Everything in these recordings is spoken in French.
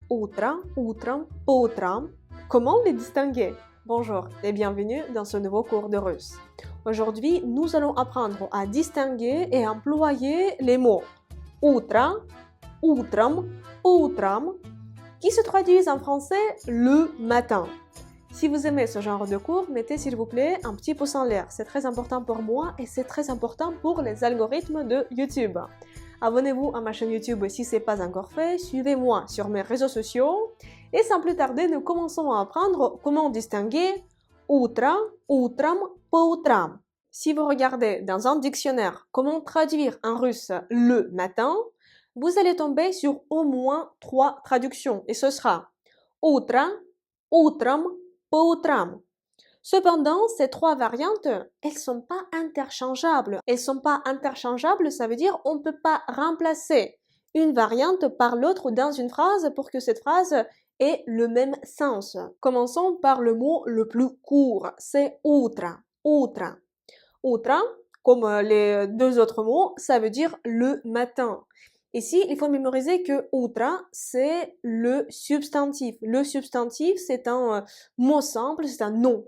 утро, утром, по утрам. Comment les distinguer? Bonjour et bienvenue dans ce nouveau cours de russe. Aujourd'hui, nous allons apprendre à distinguer et employer les mots утро, утром, по утрам, qui se traduisent en français le matin. Si vous aimez ce genre de cours, mettez s'il vous plaît un petit pouce en l'air. C'est très important pour moi et c'est très important pour les algorithmes de YouTube. Abonnez-vous à ma chaîne YouTube si ce n'est pas encore fait, suivez-moi sur mes réseaux sociaux et sans plus tarder, nous commençons à apprendre comment distinguer утро, утром, по утрам. Si vous regardez dans un dictionnaire comment traduire en russe le matin, vous allez tomber sur au moins 3 traductions et ce sera утро, утром, по утрам. Cependant, ces 3 variantes, elles ne sont pas interchangeables. Elles ne sont pas interchangeables, ça veut dire on ne peut pas remplacer une variante par l'autre dans une phrase pour que cette phrase ait le même sens. Commençons par le mot le plus court, c'est утро. Утро. Утро, comme les 2 autres mots, ça veut dire le matin. Ici, il faut mémoriser que утро, c'est le substantif. Le substantif, c'est un mot simple, c'est un nom.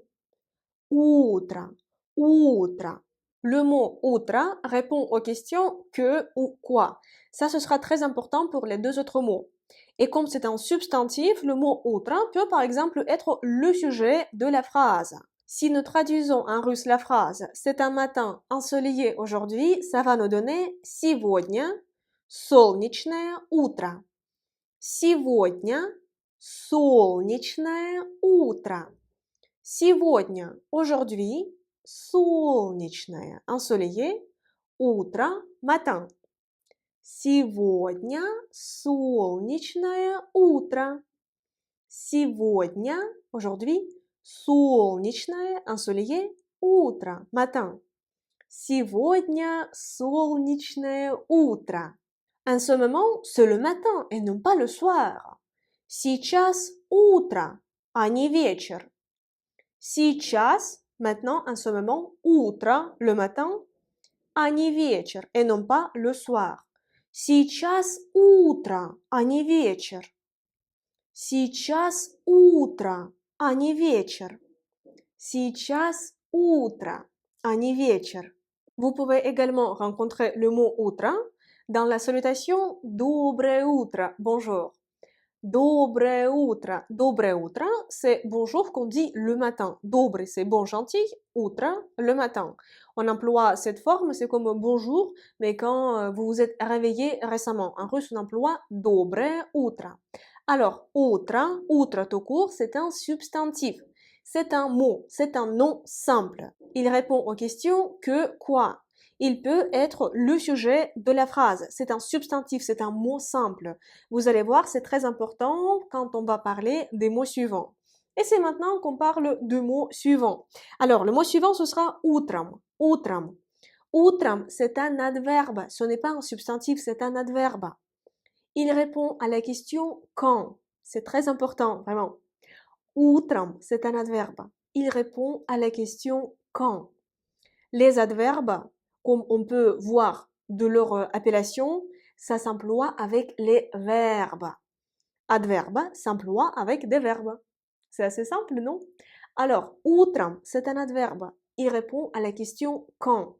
Утро, утро. Le mot утро répond aux questions que ou quoi. Ça, ce sera très important pour les 2 autres mots. Et comme c'est un substantif, le mot утро peut par exemple être le sujet de la phrase. Si nous traduisons en russe la phrase « C'est un matin ensoleillé aujourd'hui », ça va nous donner « Сегодня солнечное утро». Сегодня солнечное утро. Сегодня, aujourd'hui, солнечное, ensoleillé, утро, matin. Сегодня солнечное утро. Сегодня, aujourd'hui, солнечное, ensoleillé, утро, matin. Сегодня солнечное утро. En ce moment, c'est le matin et non pas le soir. Сейчас утро, а не вечер. Сейчас, maintenant, en ce moment, утро, le matin, а не вечер, et non pas le soir. Сейчас утро, а не вечер. Сейчас утро, а не вечер. Сейчас утро, а не вечер. Vous pouvez également rencontrer le mot утро dans la salutation Доброе утро, bonjour. Доброе утро. Доброе утро, c'est bonjour qu'on dit le matin. Добрый, c'est bon, gentil. Утро, le matin. On emploie cette forme, c'est comme bonjour, mais quand vous vous êtes réveillé récemment. En russe, on emploie доброе утро. Alors, утро tout court, c'est un substantif. C'est un mot, c'est un nom simple. Il répond aux questions que quoi. Il peut être le sujet de la phrase. C'est un substantif, c'est un mot simple. Vous allez voir, c'est très important quand on va parler des mots suivants. Et c'est maintenant qu'on parle de mots suivants. Alors, le mot suivant, ce sera утром. Утром. Утром, c'est un adverbe. Ce n'est pas un substantif, c'est un adverbe. Il répond à la question quand. C'est très important, vraiment. Утром, c'est un adverbe. Il répond à la question quand. Les adverbes, comme on peut voir de leur appellation, ça s'emploie avec les verbes. Adverbe s'emploie avec des verbes. C'est assez simple, non? Alors, утром, c'est un adverbe. Il répond à la question quand.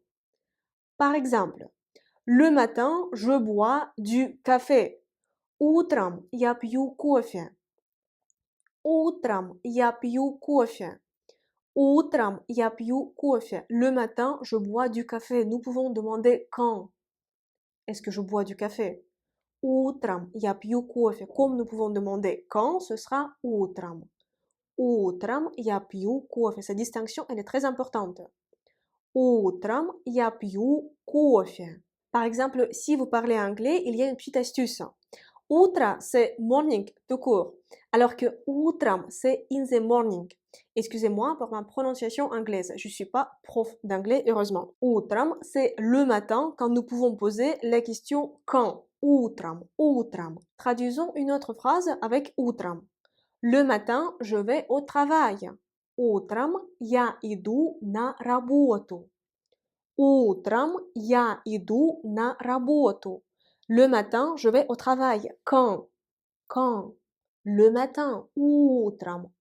Par exemple, le matin, je bois du café. Утром я пью кофе. Утром я пью кофе. Утром я пью кофе. Le matin, je bois du café. Nous pouvons demander quand est-ce que je bois du café. Утром я пью кофе. Comme nous pouvons demander quand, ce sera утром. Утром я пью кофе. Cette distinction, elle est très importante. Утром я пью кофе. Par exemple, si vous parlez anglais, il y a une petite astuce. Утро, c'est morning, tout court. Alors que утром, c'est in the morning. Excusez-moi pour ma prononciation anglaise. Je ne suis pas prof d'anglais, heureusement. Утром, c'est le matin quand nous pouvons poser la question quand. Утром, утром. Traduisons une autre phrase avec утром. Le matin, je vais au travail. Утром я иду на работу. Утром я иду на работу. Le matin, je vais au travail. Quand? Quand? le matin, утром.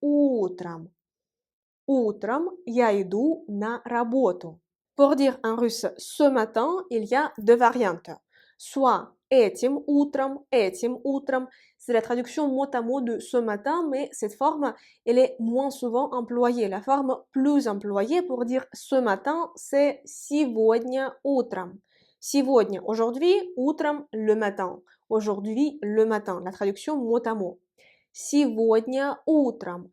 Утром я иду на работу. Pour dire en russe ce matin, il y a deux variantes. Soit этим утром, c'est la traduction mot à mot de ce matin, mais cette forme, elle est moins souvent employée. La forme plus employée pour dire ce matin, c'est сегодня утром. Сегодня, aujourd'hui, утром, le matin. Aujourd'hui, le matin. La traduction mot à mot. Сегодня утром.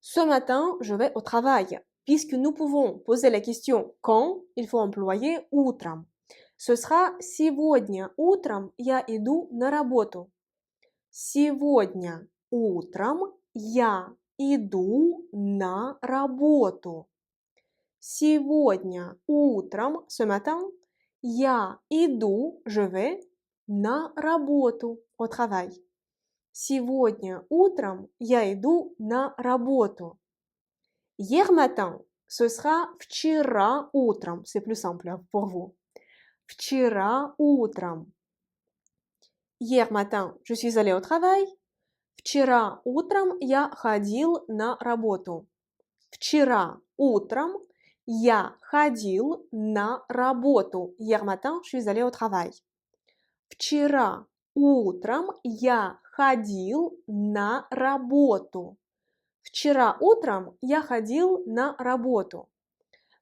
Ce matin, je vais au travail. Puisque nous pouvons poser la question quand, il faut employer утром. Ce sera сегодня утром я иду на работу. Сегодня утром я иду на работу. Сегодня утром, ce matin, я иду, je vais, на работу, au travail. Сегодня утром я иду на работу. Hier matin, ce sera вчера утром. C'est plus simple pour vous. Вчера утром. Hier matin, je suis allée au travail. Вчера утром я ходил на работу. Вчера утром я ходил на работу. Hier matin, je suis allée au travail. Вчера утром я ходил на работу. Вчера утром я ходил на работу.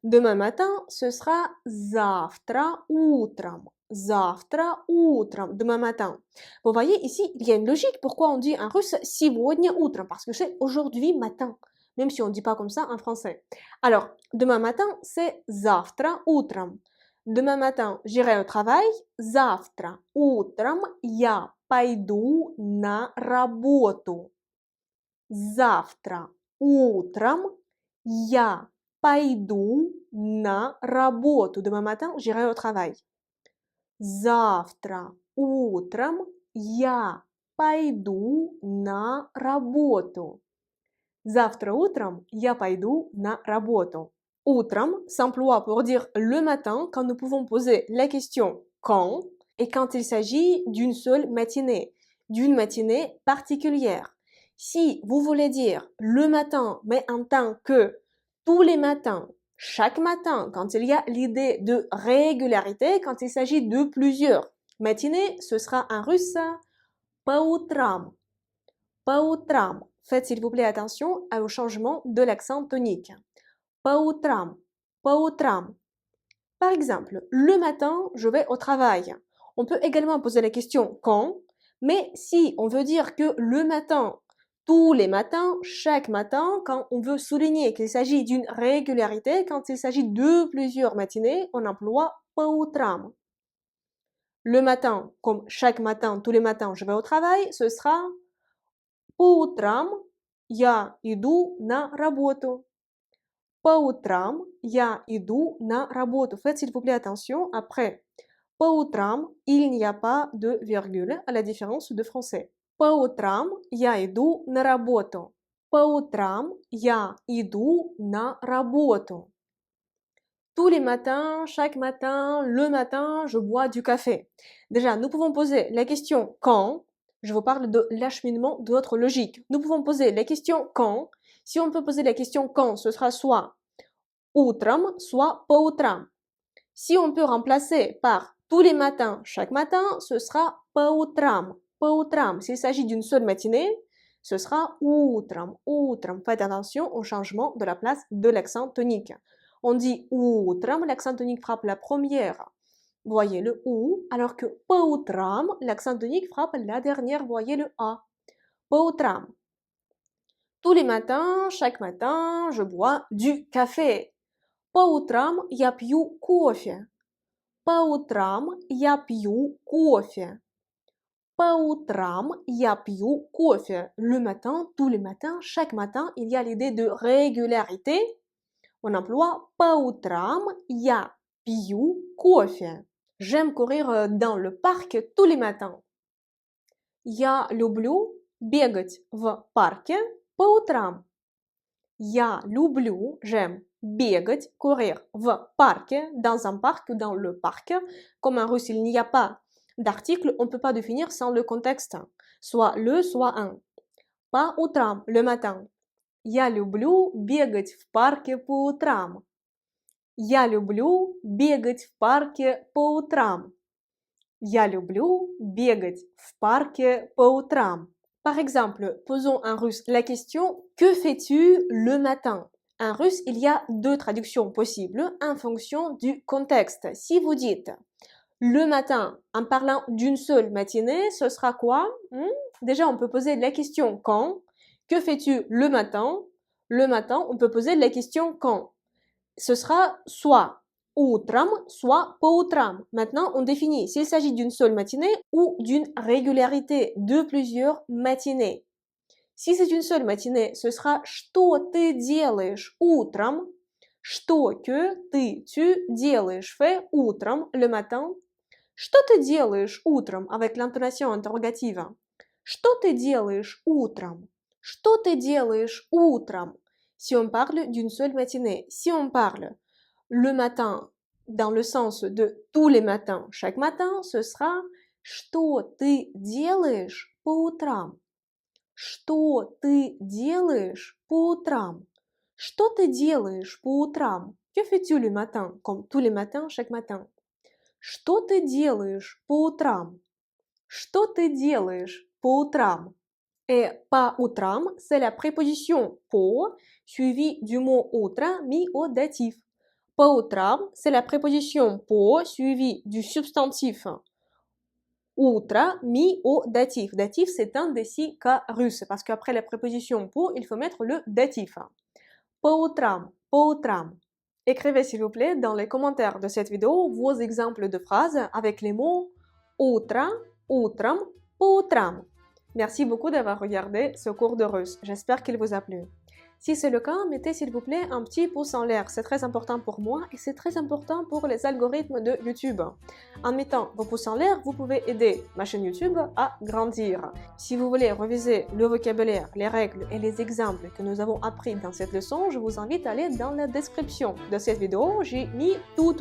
Demain matin, ce sera завтра утром. Завтра утром. Demain matin. Vous voyez ici, il y a une logique. Pourquoi on dit en russe сегодня утром? Parce que c'est aujourd'hui matin. Même si on ne dit pas comme ça en français. Alors, demain matin, c'est завтра утром. Demain matin, j'irai au travail. Завтра утром я пойду на работу. Завтра утром я пойду на работу. Demain matin, j'irai au travail. Завтра утром я пойду на работу. Завтра утром я пойду на работу. Утром s'emploie pour dire le matin quand nous pouvons poser la question quand et quand il s'agit d'une seule matinée particulière. Si vous voulez dire le matin, mais en tant que tous les matins, chaque matin, quand il y a l'idée de régularité, quand il s'agit de plusieurs matinées, ce sera en russe по утрам. По утрам. Faites s'il vous plaît attention au changement de l'accent tonique. По утрам. По утрам. Par exemple, le matin, je vais au travail. On peut également poser la question quand, mais si on veut dire que le matin, tous les matins, chaque matin, quand on veut souligner qu'il s'agit d'une régularité, quand il s'agit de plusieurs matinées, on emploie по утрам. Le matin, comme chaque matin, tous les matins, je vais au travail, ce sera по утрам я иду на работу. По утрам я иду на работу. Faites s'il vous plaît attention, après по утрам, il n'y a pas de virgule, à la différence de français. По утрам я иду на работу. По утрам я иду на работу. Tous les matins, chaque matin, le matin, je bois du café. Déjà, nous pouvons poser la question quand. Je vous parle de l'acheminement de notre logique. Nous pouvons poser la question quand. Si on peut poser la question quand, ce sera soit утром, soit по утрам. Si on peut remplacer par tous les matins, chaque matin, ce sera по утрам. По утрам. S'il s'agit d'une seule matinée, ce sera утром. Faites attention au changement de la place de l'accent tonique. On dit утром, l'accent tonique frappe la première. Voyez le ou, alors que по утрам, l'accent tonique frappe la dernière. Voyez le a. По утрам. Tous les matins, chaque matin, je bois du café. По утрам я пью кофе. По утрам я пью кофе. По утрам я пью кофе. Le matin, tous les matins, chaque matin, il y a l'idée de régularité. On emploie по утрам я пью кофе. J'aime courir dans le parc tous les matins. Я люблю бегать в парке по утрам. Я люблю, j'aime, бегать, courir в парке, dans un parc ou dans le parc. Comme en russe, il n'y a pas d'article, on ne peut pas définir sans le contexte. Soit le, soit un. По утрам, le matin. Я люблю бегать в парке по утрам. Я люблю бегать в парке по утрам. Я люблю бегать в парке по утрам. Par exemple, posons en russe la question « Que fais-tu le matin ?» En russe, il y a deux traductions possibles en fonction du contexte. Si vous dites le matin en parlant d'une seule matinée, ce sera quoi? Déjà, on peut poser la question quand. Que fais-tu le matin? Le matin, on peut poser la question quand. Ce sera soit утром, soit по утрам. Maintenant, on définit s'il s'agit d'une seule matinée ou d'une régularité de plusieurs matinées. Si c'est une seule matinée, ce sera что ты делаешь утром? Что que tu делаешь fais утром, le matin. Что ты делаешь утром avec l'intonation interrogative? Что ты делаешь утром? Что ты делаешь утром? Si on parle d'une seule matinée, si on parle le matin dans le sens de tous les matins, chaque matin, ce sera что ты делаешь по утрам? Что ты делаешь по утрам? Что ты делаешь по утрам? Que fais-tu le matin? Comme tous les matins, chaque matin. Что ты делаешь по утрам? Что ты делаешь по утрам? Et по утрам, c'est la préposition по suivie du mot утро mis au datif. По утрам, c'est la préposition по suivie du substantif утро mis au datif. Datif, c'est un des 6 cas russes parce qu'après la préposition по, il faut mettre le datif. По утрам, по утрам. Écrivez s'il vous plaît dans les commentaires de cette vidéo vos exemples de phrases avec les mots утро, утром, по утрам. Merci beaucoup d'avoir regardé ce cours de russe. J'espère qu'il vous a plu. Si c'est le cas, mettez s'il vous plaît un petit pouce en l'air. C'est très important pour moi et c'est très important pour les algorithmes de YouTube. En mettant vos pouces en l'air, vous pouvez aider ma chaîne YouTube à grandir. Si vous voulez réviser le vocabulaire, les règles et les exemples que nous avons appris dans cette leçon, je vous invite à aller dans la description de cette vidéo. J'ai mis tout.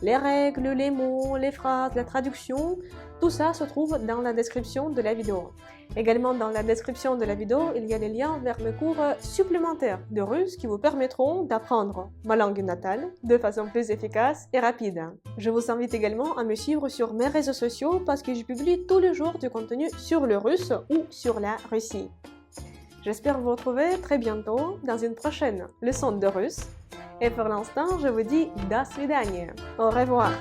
Les règles, les mots, les phrases, la traduction, tout ça se trouve dans la description de la vidéo. Également dans la description de la vidéo, il y a les liens vers mes cours supplémentaires de russe qui vous permettront d'apprendre ma langue natale de façon plus efficace et rapide. Je vous invite également à me suivre sur mes réseaux sociaux parce que je publie tous les jours du contenu sur le russe ou sur la Russie. J'espère vous retrouver très bientôt dans une prochaine leçon de russe. Et pour l'instant, je vous dis до свидания. Au revoir.